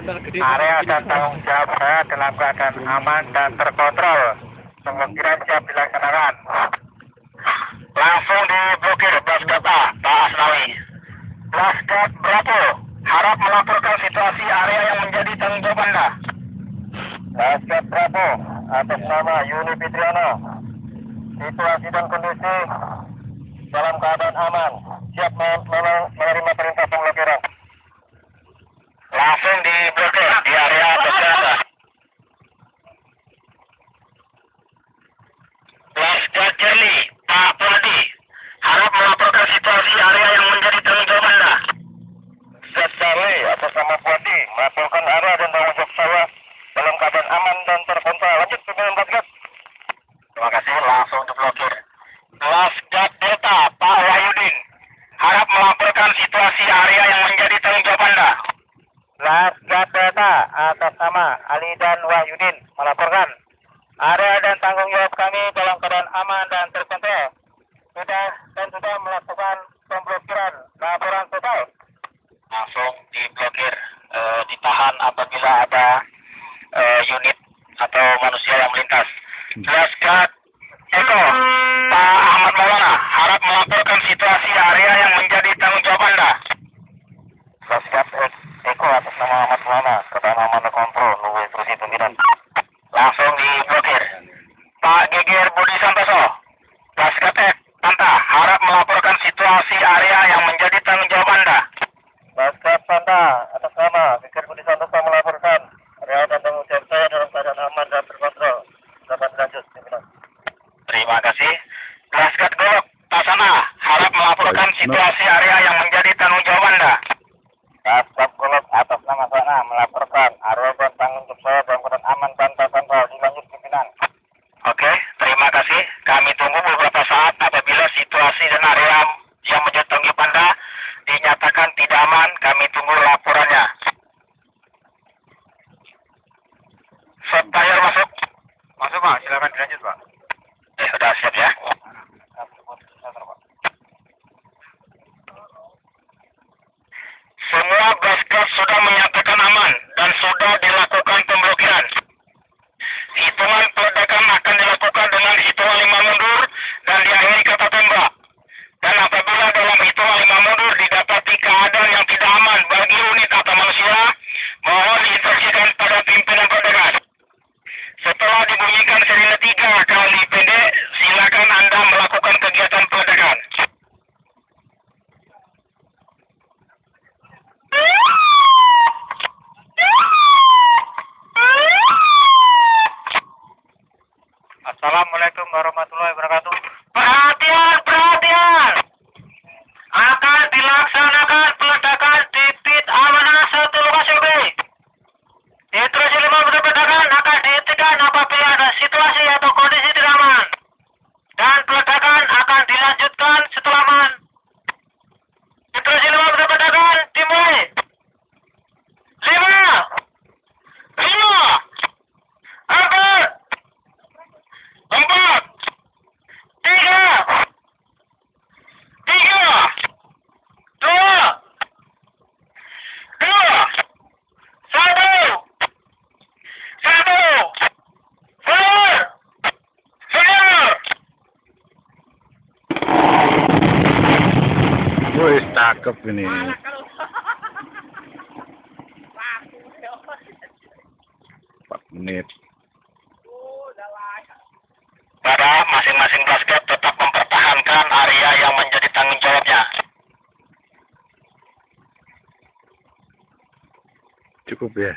Area dan tanggung jawab saya dalam keadaan aman dan terkontrol. Pemblokiran siap dilaksanakan. Langsung diblokir Blasgat A, Pak Asnawi. Blasgat Bravo, harap melaporkan situasi area yang menjadi tanggung jawab Anda. Blasgat Bravo, atas nama Yuni Fitriana. Situasi dan kondisi dalam keadaan aman, siap menerima perintah pemblokiran. Langsung diblokir di area Blasgat. Blasgat Charlie, Pak Puladi, harap melaporkan situasi area yang menjadi tanggung jawab Anda. Blasgat Charlie, atas nama Puladi, melaporkan area dan tanggung jawab saya dalam keadaan aman dan terkontrol. Lanjut, pimpinan Blasgat. Terima kasih, langsung diblokir. Blasgat Delta, Pak Wahyudin, harap melaporkan situasi area yang menjadi tanggung jawab Anda. Blasgat Delta, atas nama Ali dan Wahyudin, melaporkan area dan tanggung jawab kami dalam keadaan aman dan terkontrol. Sudah melakukan pemblokiran. Laporan selesai. Langsung diblokir, ditahan apabila ada unit atau manusia yang melintas. Blasgat Eko, Pak Ahmad Maulana, harap melaporkan situasi area yang menjadi tanggung jawab Anda. Blasgat Eko, atas nama Ahmad Maulana, keadaan aman dan kontrol, nunggu instruksi pimpinan. Langsung diblokir. Pak Geger Budi Santoso, Blasgat Panta, harap melaporkan situasi area yang menjadi tanggung jawab Anda. Blasgat Panta, atas nama Geger Budi Santoso melaporkan area dan tanggung jawab saya dalam keadaan aman dan terkontrol. Dapat lanjut, pimpinan. Terima kasih. Blasgat Golok, Tasana, harap melaporkan situasi area yang menjadi tanggung jawab Anda. Blasgat Golok, atas nama Sana, melaporkan area dan tanggung jawab saya dalam keadaan aman dan terkontrol. Dilanjut, pimpinan. Oke, terima kasih. Kami tunggu beberapa saat apabila situasi dan area yang menjadi tanggung jawab Anda dinyatakan tidak aman. Kami tunggu laporannya. Supplier masuk. Masuk, Pak. Silakan dilanjut, Pak. Sudah siap ya. Semua Blasgat sudah menyatakan aman dan sudah dilakukan pemblokiran. Hitungan peledakan akan dilakukan dengan hitungan 5 mundur dan diakhiri kata tembak. Dan apabila dalam hitungan 5 mundur didapati keadaan yang tidak aman bagi unit atau manusia, mohon diinstruksikan pada pimpinan peledakan. Setelah dibunyikan sirine 3 kali pendek, silakan Anda melakukan kegiatan peledakan. Assalamualaikum warahmatullahi wabarakatuh. Perhatian, perhatian. Akan dilaksanakan peledakan di pit amanah 1 lokasi B. Instruksi 5 menit peledakan akan dihentikan apabila ada situasi atau kondisi tidak aman. Dan peledakan akan dilanjutkan setelah aman. Instruksi 5 menit peledakan dimulai. 5, 4, 3, 2, 1. Wih, cakep ini. 4 menit. Pada masing-masing Blasgat tetap mempertahankan area yang menjadi tanggung jawabnya. Cukup ya.